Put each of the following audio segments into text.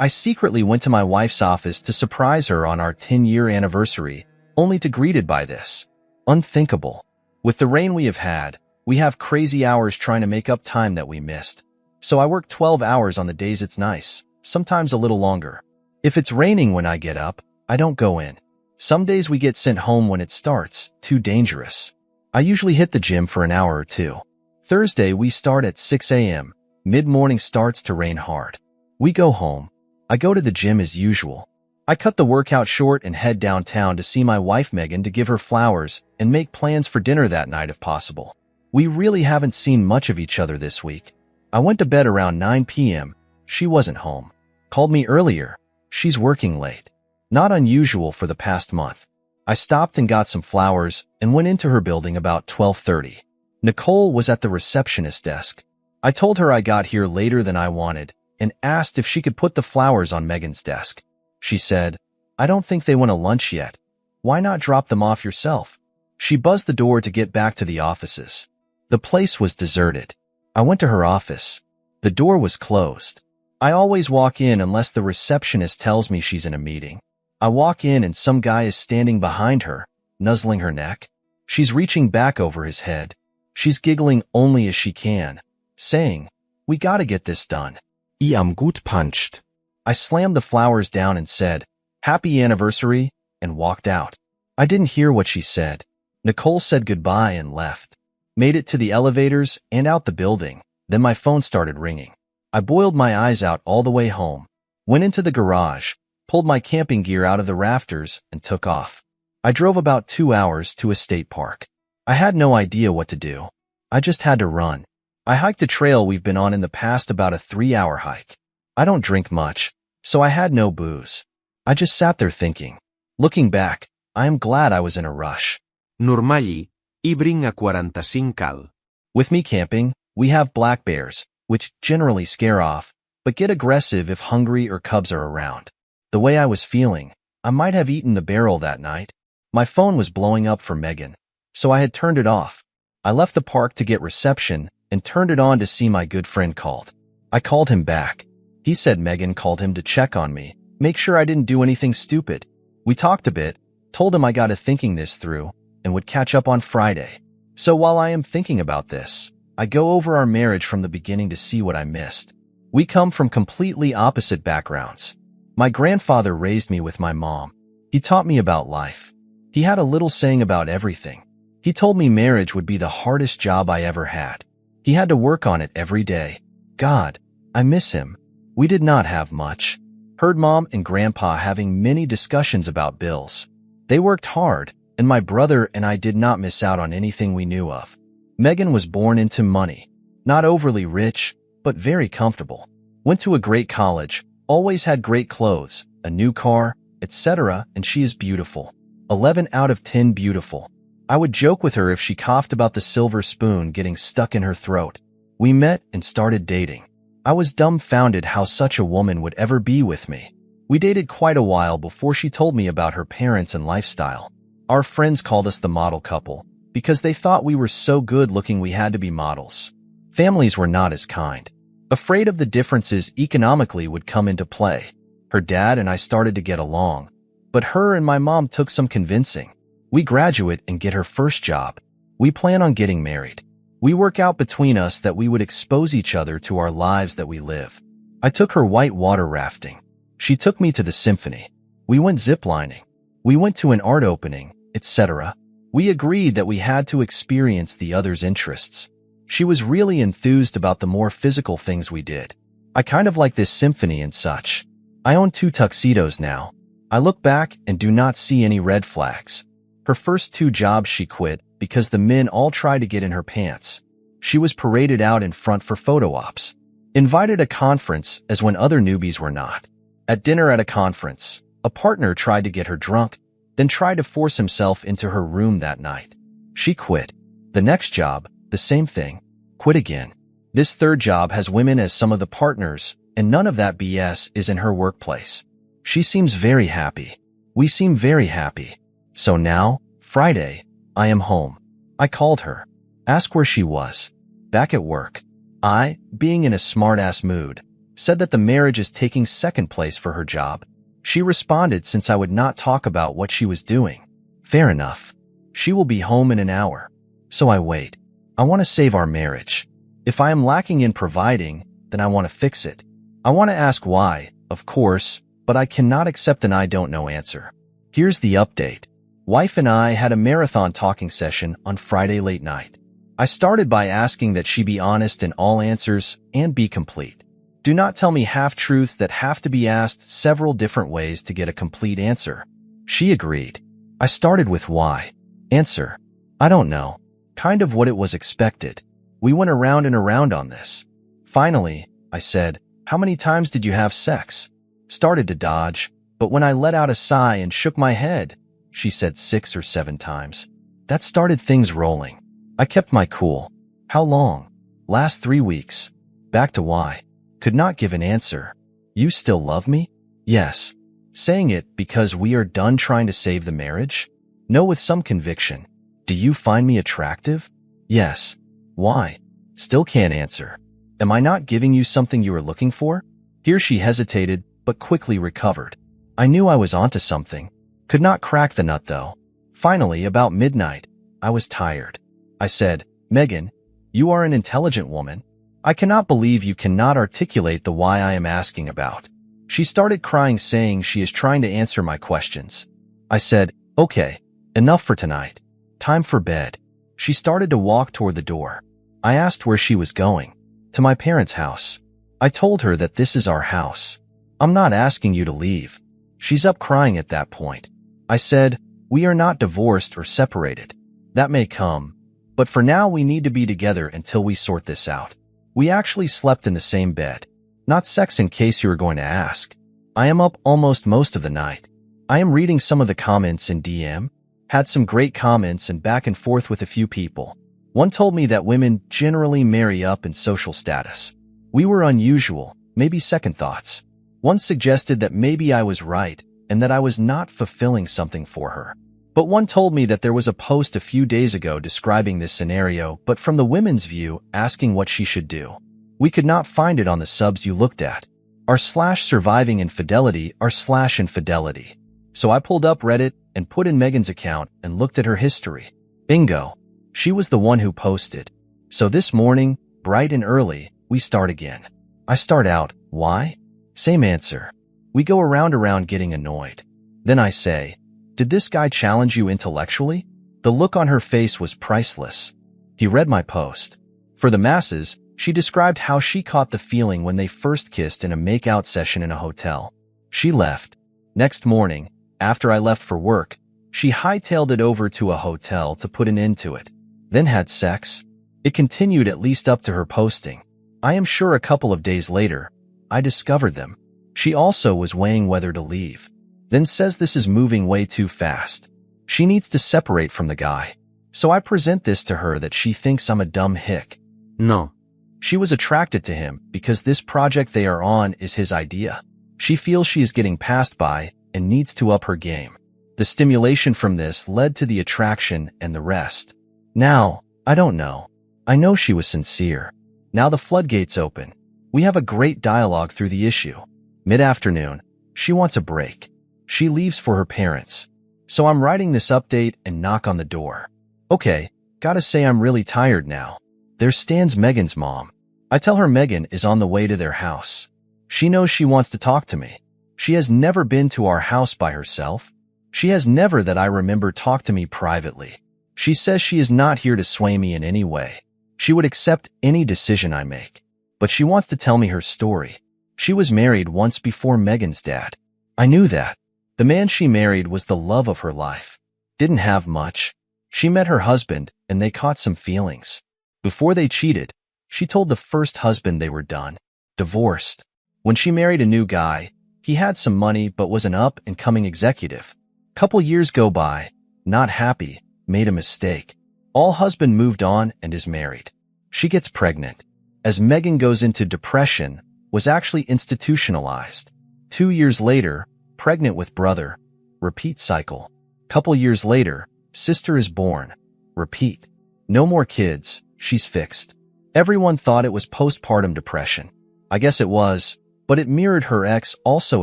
I secretly went to my wife's office to surprise her on our 10-year anniversary, only to greeted by this. Unthinkable. With the rain we have had, we have crazy hours trying to make up time that we missed. So I work 12 hours on the days it's nice, sometimes a little longer. If it's raining when I get up, I don't go in. Some days we get sent home when it starts, too dangerous. I usually hit the gym for an hour or two. Thursday we start at 6 a.m. Mid-morning starts to rain hard. We go home. I go to the gym as usual. I cut the workout short and head downtown to see my wife Megan to give her flowers and make plans for dinner that night if possible. We really haven't seen much of each other this week. I went to bed around 9 p.m. She wasn't home. Called me earlier. She's working late. Not unusual for the past month. I stopped and got some flowers and went into her building about 12:30. Nicole was at the receptionist desk. I told her I got here later than I wanted and asked if she could put the flowers on Megan's desk. She said, "I don't think they went to lunch yet. Why not drop them off yourself?" She buzzed the door to get back to the offices. The place was deserted. I went to her office. The door was closed. I always walk in unless the receptionist tells me she's in a meeting. I walk in and some guy is standing behind her, nuzzling her neck. She's reaching back over his head. She's giggling only as she can, saying, "We gotta get this done." I am gut punched. I slammed the flowers down and said, "Happy anniversary," and walked out. I didn't hear what she said. Nicole said goodbye and left. Made it to the elevators and out the building. Then my phone started ringing. I boiled my eyes out all the way home, went into the garage, pulled my camping gear out of the rafters, and took off. I drove about 2 hours to a state park. I had no idea what to do. I just had to run. I hiked a trail we've been on in the past, about a 3-hour hike. I don't drink much, so I had no booze. I just sat there thinking. Looking back, I am glad I was in a rush. Normali, I bring a 45 cal. With me camping, we have black bears, which generally scare off, but get aggressive if hungry or cubs are around. The way I was feeling, I might have eaten the barrel that night. My phone was blowing up for Megan, so I had turned it off. I left the park to get reception and turned it on to see my good friend called. I called him back. He said Megan called him to check on me, make sure I didn't do anything stupid. We talked a bit, told him I got to thinking this through, and would catch up on Friday. So while I am thinking about this, I go over our marriage from the beginning to see what I missed. We come from completely opposite backgrounds. My grandfather raised me with my mom. He taught me about life. He had a little saying about everything. He told me marriage would be the hardest job I ever had. He had to work on it every day. God, I miss him. We did not have much. Heard Mom and Grandpa having many discussions about bills. They worked hard, and my brother and I did not miss out on anything we knew of. Megan was born into money. Not overly rich, but very comfortable. Went to a great college, always had great clothes, a new car, etc., and she is beautiful. 11 out of 10 beautiful. I would joke with her if she coughed about the silver spoon getting stuck in her throat. We met and started dating. I was dumbfounded how such a woman would ever be with me. We dated quite a while before she told me about her parents and lifestyle. Our friends called us the model couple because they thought we were so good looking we had to be models. Families were not as kind. Afraid of the differences economically would come into play. Her dad and I started to get along, but her and my mom took some convincing. We graduate and get her first job. We plan on getting married. We work out between us that we would expose each other to our lives that we live. I took her white water rafting. She took me to the symphony. We went ziplining. We went to an art opening, etc. We agreed that we had to experience the other's interests. She was really enthused about the more physical things we did. I kind of like this symphony and such. I own 2 tuxedos now. I look back and do not see any red flags. Her first 2 jobs she quit because the men all tried to get in her pants. She was paraded out in front for photo ops. Invited a conference as when other newbies were not. At dinner at a conference, a partner tried to get her drunk, then tried to force himself into her room that night. She quit. The next job, the same thing. Quit again. This 3rd job has women as some of the partners, and none of that BS is in her workplace. She seems very happy. We seem very happy. So now, Friday, I am home. I called her. Asked where she was. Back at work. I, being in a smart-ass mood, said that the marriage is taking second place for her job. She responded since I would not talk about what she was doing. Fair enough. She will be home in an hour. So I wait. I want to save our marriage. If I am lacking in providing, then I want to fix it. I want to ask why, of course, but I cannot accept an I don't know answer. Here's the update. Wife and I had a marathon talking session on Friday late night. I started by asking that she be honest in all answers and be complete. Do not tell me half-truths that have to be asked several different ways to get a complete answer. She agreed. I started with why. Answer. I don't know. Kind of what it was expected. We went around and around on this. Finally, I said, how many times did you have sex? Started to dodge, but when I let out a sigh and shook my head, she said 6 or 7 times. That started things rolling. I kept my cool. How long? Last 3 weeks. Back to why. Could not give an answer. You still love me? Yes. Saying it because we are done trying to save the marriage? No, with some conviction. Do you find me attractive? Yes. Why? Still can't answer. Am I not giving you something you were looking for? Here she hesitated, but quickly recovered. I knew I was onto something. Could not crack the nut though. Finally, about midnight, I was tired. I said, Megan, you are an intelligent woman. I cannot believe you cannot articulate the why I am asking about. She started crying, saying she is trying to answer my questions. I said, okay, enough for tonight. Time for bed. She started to walk toward the door. I asked where she was going. To my parents' house. I told her that this is our house. I'm not asking you to leave. She's up crying at that point. I said, we are not divorced or separated. That may come, but for now we need to be together until we sort this out. We actually slept in the same bed. Not sex in case you were going to ask. I am up almost most of the night. I am reading some of the comments in DM. Had some great comments and back and forth with a few people. One told me that women generally marry up in social status. We were unusual, maybe second thoughts. One suggested that maybe I was right and that I was not fulfilling something for her. But one told me that there was a post a few days ago describing this scenario, but from the women's view, asking what she should do. We could not find it on the subs you looked at. /surviving infidelity /infidelity. So I pulled up Reddit and put in Megan's account and looked at her history. Bingo. She was the one who posted. So this morning, bright and early, we start again. I start out, why? Same answer. We go around getting annoyed. Then I say, did this guy challenge you intellectually? The look on her face was priceless. He read my post. For the masses, she described how she caught the feeling when they first kissed in a make-out session in a hotel. She left. Next morning, after I left for work, she hightailed it over to a hotel to put an end to it. Then had sex. It continued at least up to her posting. I am sure a couple of days later, I discovered them. She also was weighing whether to leave. Then says this is moving way too fast. She needs to separate from the guy. So I present this to her that she thinks I'm a dumb hick. No. She was attracted to him because this project they are on is his idea. She feels she is getting passed by and needs to up her game. The stimulation from this led to the attraction and the rest. Now, I don't know. I know she was sincere. Now the floodgates open. We have a great dialogue through the issue. Mid-afternoon, she wants a break. She leaves for her parents. So I'm writing this update and knock on the door. Okay, gotta say I'm really tired now. There stands Megan's mom. I tell her Megan is on the way to their house. She knows she wants to talk to me. She has never been to our house by herself. She has never that I remember talked to me privately. She says she is not here to sway me in any way. She would accept any decision I make. But she wants to tell me her story. She was married once before Megan's dad. I knew that. The man she married was the love of her life. Didn't have much. She met her husband and they caught some feelings. Before they cheated, she told the first husband they were done. Divorced. When she married a new guy, he had some money but was an up-and-coming executive. Couple years go by, not happy, made a mistake. All husband moved on and is married. She gets pregnant. As Megan goes into depression, was actually institutionalized. 2 years later, pregnant with brother. Repeat cycle. Couple years later, sister is born. Repeat. No more kids, she's fixed. Everyone thought it was postpartum depression. I guess it was, but it mirrored her ex also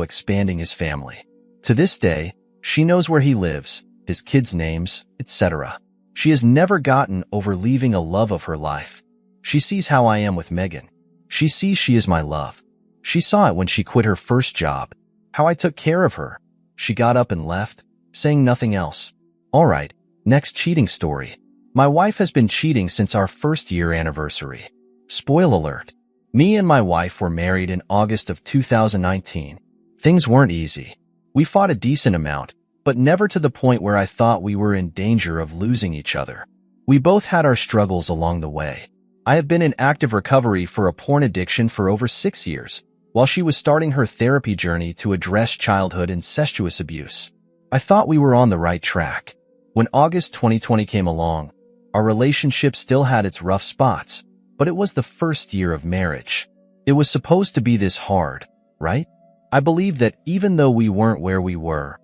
expanding his family. To this day, she knows where he lives, his kids' names, etc. She has never gotten over leaving a love of her life. She sees how I am with Megan. She sees she is my love. She saw it when she quit her first job, how I took care of her. She got up and left, saying nothing else. All right, next cheating story. My wife has been cheating since our first-year anniversary. Spoil alert. Me and my wife were married in August of 2019. Things weren't easy. We fought a decent amount, but never to the point where I thought we were in danger of losing each other. We both had our struggles along the way. I have been in active recovery for a porn addiction for over 6 years, while she was starting her therapy journey to address childhood incestuous abuse. I thought we were on the right track. When August 2020 came along, our relationship still had its rough spots, but it was the first year of marriage. It was supposed to be this hard, right? I believe that even though we weren't where we were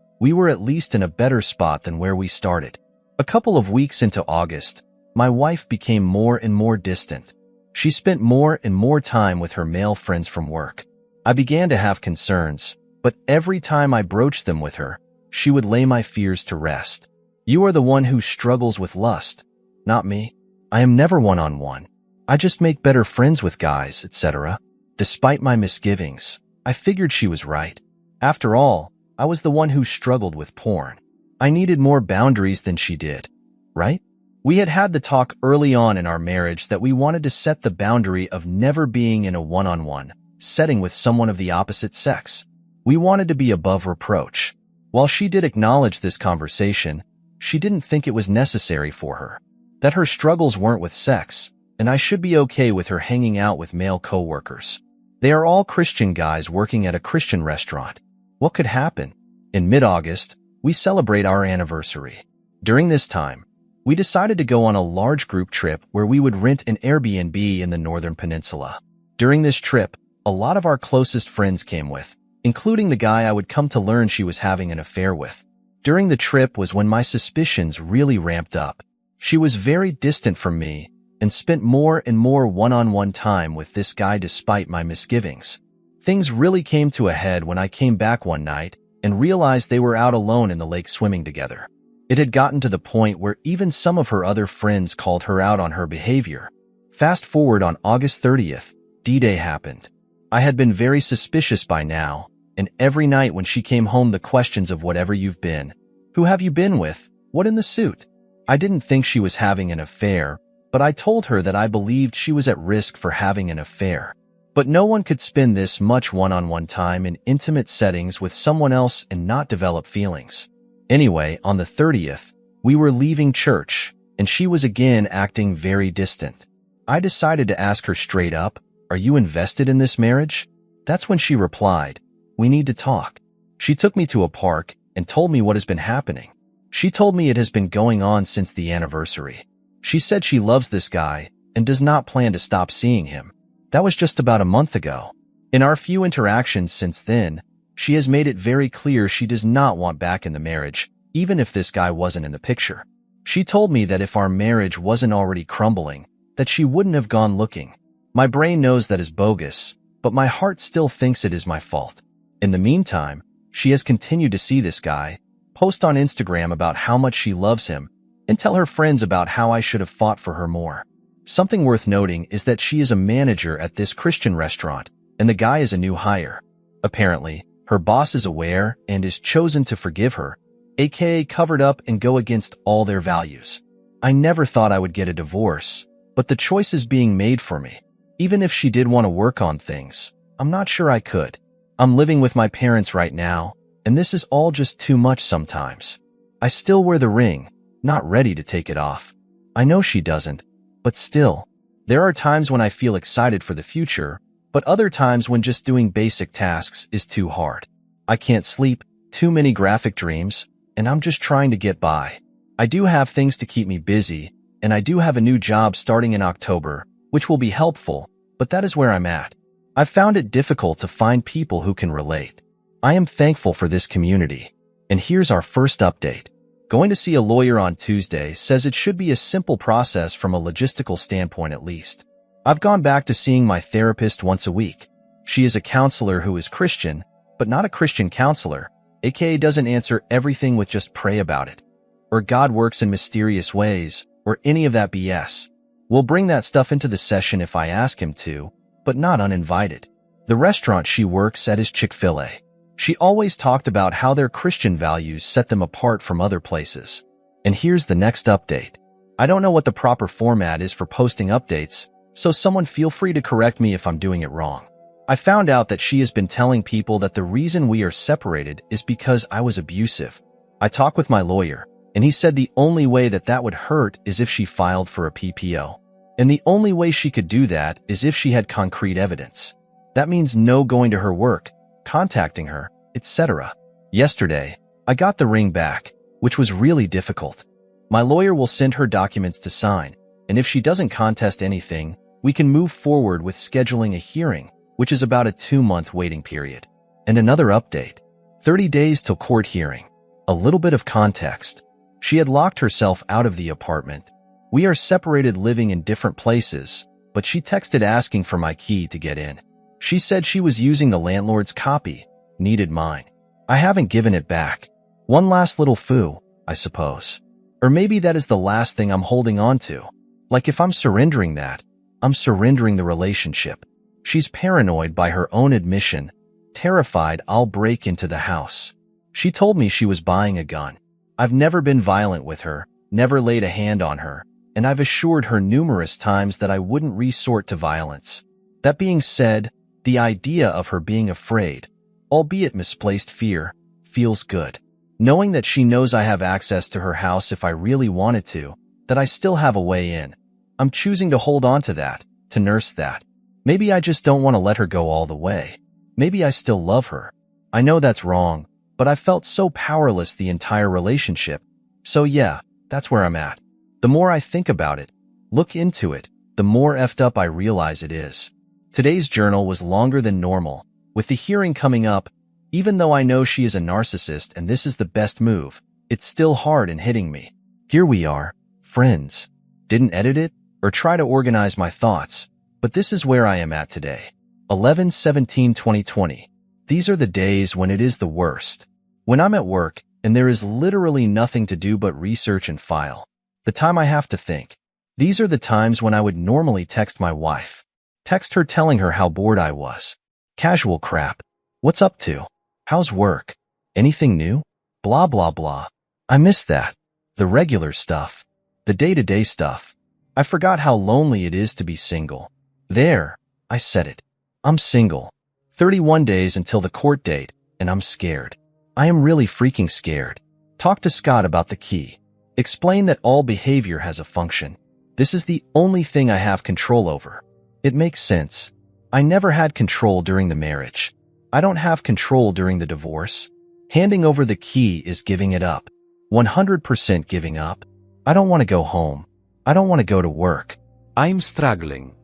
at least in a better spot than where we started. A couple of weeks into August, my wife became more and more distant. She spent more and more time with her male friends from work. I began to have concerns, but every time I broached them with her, she would lay my fears to rest. You are the one who struggles with lust, not me. I am never one-on-one. I just make better friends with guys, etc. Despite my misgivings, I figured she was right. After all, I was the one who struggled with porn. I needed more boundaries than she did, right? We had had the talk early on in our marriage that we wanted to set the boundary of never being in a one-on-one setting with someone of the opposite sex. We wanted to be above reproach. While she did acknowledge this conversation, she didn't think it was necessary for her. That her struggles weren't with sex, and I should be okay with her hanging out with male co-workers. They are all Christian guys working at a Christian restaurant. What could happen? In mid-August, we celebrate our anniversary. During this time, we decided to go on a large group trip where we would rent an Airbnb in the Northern Peninsula. During this trip, a lot of our closest friends came with, including the guy I would come to learn she was having an affair with. During the trip was when my suspicions really ramped up. She was very distant from me and spent more and more one-on-one time with this guy despite my misgivings. Things really came to a head when I came back one night and realized they were out alone in the lake swimming together. It had gotten to the point where even some of her other friends called her out on her behavior. Fast forward on August 30th, D-Day happened. I had been very suspicious by now, and every night when she came home the questions of whatever you've been, who have you been with, what in the suit? I didn't think she was having an affair, but I told her that I believed she was at risk for having an affair. But no one could spend this much one-on-one time in intimate settings with someone else and not develop feelings. Anyway, on the 30th, we were leaving church, and she was again acting very distant. I decided to ask her straight up, "Are you invested in this marriage?" That's when she replied, "We need to talk." She took me to a park and told me what has been happening. She told me it has been going on since the anniversary. She said she loves this guy and does not plan to stop seeing him. That was just about a month ago. In our few interactions since then, she has made it very clear she does not want back in the marriage, even if this guy wasn't in the picture. She told me that if our marriage wasn't already crumbling, that she wouldn't have gone looking. My brain knows that is bogus, but my heart still thinks it is my fault. In the meantime, she has continued to see this guy, post on Instagram about how much she loves him, and tell her friends about how I should have fought for her more. Something worth noting is that she is a manager at this Christian restaurant, and the guy is a new hire. Apparently, her boss is aware and is chosen to forgive her, aka covered up and go against all their values. I never thought I would get a divorce, but the choice is being made for me. Even if she did want to work on things, I'm not sure I could. I'm living with my parents right now, and this is all just too much sometimes. I still wear the ring, not ready to take it off. I know she doesn't, but still. There are times when I feel excited for the future, but other times when just doing basic tasks is too hard. I can't sleep, too many graphic dreams, and I'm just trying to get by. I do have things to keep me busy, and I do have a new job starting in October, which will be helpful, but that is where I'm at. I've found it difficult to find people who can relate. I am thankful for this community. And here's our first update. Going to see a lawyer on Tuesday says it should be a simple process from a logistical standpoint at least. I've gone back to seeing my therapist once a week. She is a counselor who is Christian, but not a Christian counselor, aka doesn't answer everything with just pray about it, or God works in mysterious ways, or any of that BS. We'll bring that stuff into the session if I ask him to, but not uninvited. The restaurant she works at is Chick-fil-A. She always talked about how their Christian values set them apart from other places. And here's the next update. I don't know what the proper format is for posting updates, so someone feel free to correct me if I'm doing it wrong. I found out that she has been telling people that the reason we are separated is because I was abusive. I talked with my lawyer, and he said the only way that would hurt is if she filed for a PPO. And the only way she could do that is if she had concrete evidence. That means no going to her work, contacting her, etc. Yesterday, I got the ring back, which was really difficult. My lawyer will send her documents to sign, and if she doesn't contest anything, we can move forward with scheduling a hearing, which is about a 2-month waiting period. And another update. 30 days till court hearing. A little bit of context. She had locked herself out of the apartment. We are separated living in different places, but she texted asking for my key to get in. She said she was using the landlord's copy, needed mine. I haven't given it back. One last little foo, I suppose. Or maybe that is the last thing I'm holding on to. Like if I'm surrendering that, I'm surrendering the relationship. She's paranoid by her own admission, terrified I'll break into the house. She told me she was buying a gun. I've never been violent with her, never laid a hand on her, and I've assured her numerous times that I wouldn't resort to violence. That being said, the idea of her being afraid, albeit misplaced fear, feels good. Knowing that she knows I have access to her house if I really wanted to, that I still have a way in. I'm choosing to hold on to that, to nurse that. Maybe I just don't want to let her go all the way. Maybe I still love her. I know that's wrong, but I felt so powerless the entire relationship. So yeah, that's where I'm at. The more I think about it, look into it, the more effed up I realize it is. Today's journal was longer than normal. With the hearing coming up, even though I know she is a narcissist and this is the best move, it's still hard and hitting me. Here we are, friends. Didn't edit it or try to organize my thoughts, but this is where I am at today. 11/17/2020. These are the days when it is the worst. When I'm at work and there is literally nothing to do but research and file. The time I have to think. These are the times when I would normally text my wife. Text her telling her how bored I was. Casual crap. What's up to? How's work? Anything new? Blah blah blah. I miss that. The regular stuff. The day-to-day stuff. I forgot how lonely it is to be single. There, I said it. I'm single. 31 days until the court date, and I'm scared. I am really freaking scared. Talk to Scott about the key. Explain that all behavior has a function. This is the only thing I have control over. It makes sense. I never had control during the marriage. I don't have control during the divorce. Handing over the key is giving it up. 100% giving up. I don't want to go home. I don't want to go to work. I'm struggling.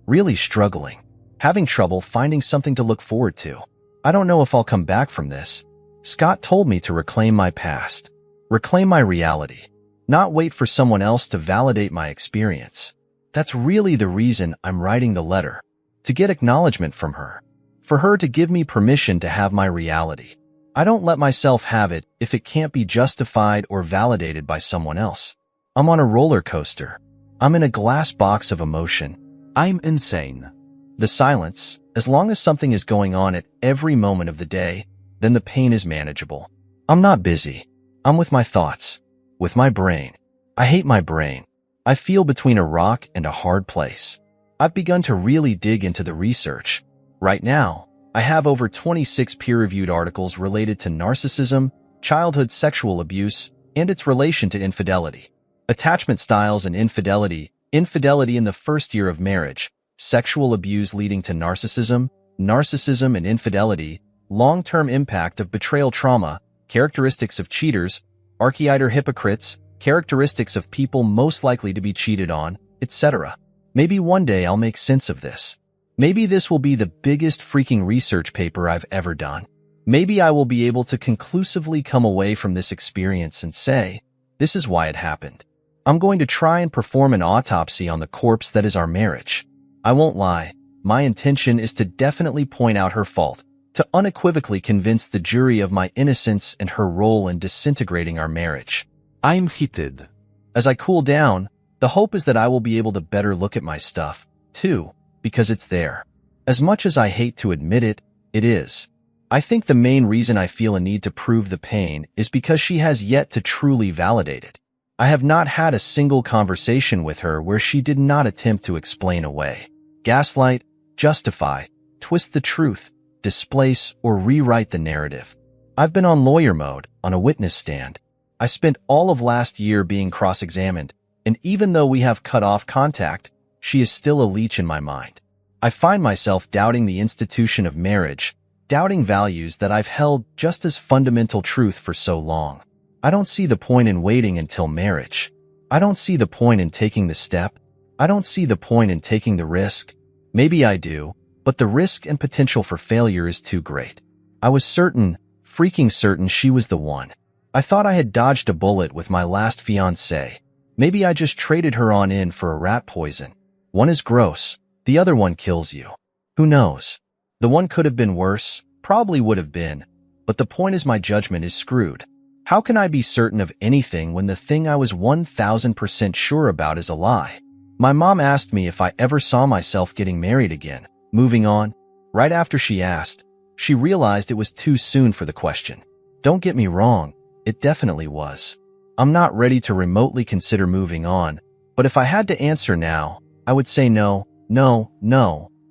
Really struggling. Having trouble finding something to look forward to. I don't know if I'll come back from this. Scott told me to reclaim my past. Reclaim my reality. Not wait for someone else to validate my experience. That's really the reason I'm writing the letter. To get acknowledgement from her. For her to give me permission to have my reality. I don't let myself have it if it can't be justified or validated by someone else. I'm on a roller coaster. I'm in a glass box of emotion. I'm insane. The silence, as long as something is going on at every moment of the day, then the pain is manageable. I'm not busy. I'm with my thoughts. With my brain. I hate my brain. I feel between a rock and a hard place. I've begun to really dig into the research. Right now, I have over 26 peer-reviewed articles related to narcissism, childhood sexual abuse, and its relation to infidelity. Attachment styles and infidelity, infidelity in the first year of marriage, sexual abuse leading to narcissism, narcissism and infidelity, long-term impact of betrayal trauma, characteristics of cheaters, archetype hypocrites, characteristics of people most likely to be cheated on, etc. Maybe one day I'll make sense of this. Maybe this will be the biggest freaking research paper I've ever done. Maybe I will be able to conclusively come away from this experience and say, this is why it happened. I'm going to try and perform an autopsy on the corpse that is our marriage. I won't lie, My intention is to definitely point out her fault, to unequivocally convince the jury of my innocence and her role in disintegrating our marriage. I'm heated. As I cool down, the hope is that I will be able to better look at my stuff, too, because it's there. As much as I hate to admit it, it is. I think the main reason I feel a need to prove the pain is because she has yet to truly validate it. I have not had a single conversation with her where she did not attempt to explain away, gaslight, justify, twist the truth, displace, or rewrite the narrative. I've been on lawyer mode, on a witness stand. I spent all of last year being cross-examined, and even though we have cut off contact, she is still a leech in my mind. I find myself doubting the institution of marriage, doubting values that I've held just as fundamental truth for so long. I don't see the point in waiting until marriage. I don't see the point in taking the step. I don't see the point in taking the risk. Maybe I do, but the risk and potential for failure is too great. I was certain, freaking certain she was the one. I thought I had dodged a bullet with my last fiancé. Maybe I just traded her on in for a rat poison. One is gross, the other one kills you. Who knows? The one could have been worse, probably would have been, but the point is my judgment is screwed. How can I be certain of anything when the thing I was 1000% sure about is a lie? My mom asked me if I ever saw myself getting married again, moving on. Right after she asked, she realized it was too soon for the question. Don't get me wrong, it definitely was. I'm not ready to remotely consider moving on, but if I had to answer now, I would say no,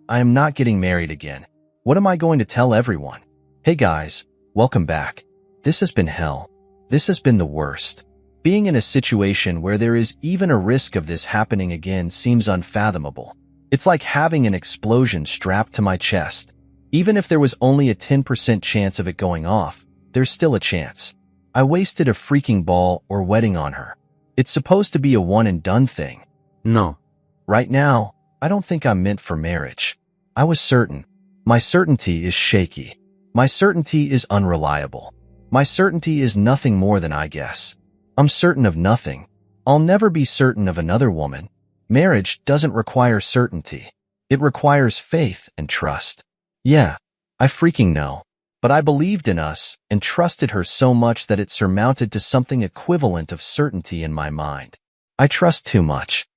I am not getting married again. What am I going to tell everyone? Hey guys, welcome back. This has been hell. This has been the worst. Being in a situation where there is even a risk of this happening again seems unfathomable. It's like having an explosion strapped to my chest. Even if there was only a 10% chance of it going off, there's still a chance. I wasted a freaking ball or wedding on her. It's supposed to be a one-and-done thing. No. Right now, I don't think I'm meant for marriage. I was certain. My certainty is shaky. My certainty is unreliable. My certainty is nothing more than I guess. I'm certain of nothing. I'll never be certain of another woman. Marriage doesn't require certainty. It requires faith and trust. Yeah, I freaking know. But I believed in us and trusted her so much that it surmounted to something equivalent of certainty in my mind. I trust too much.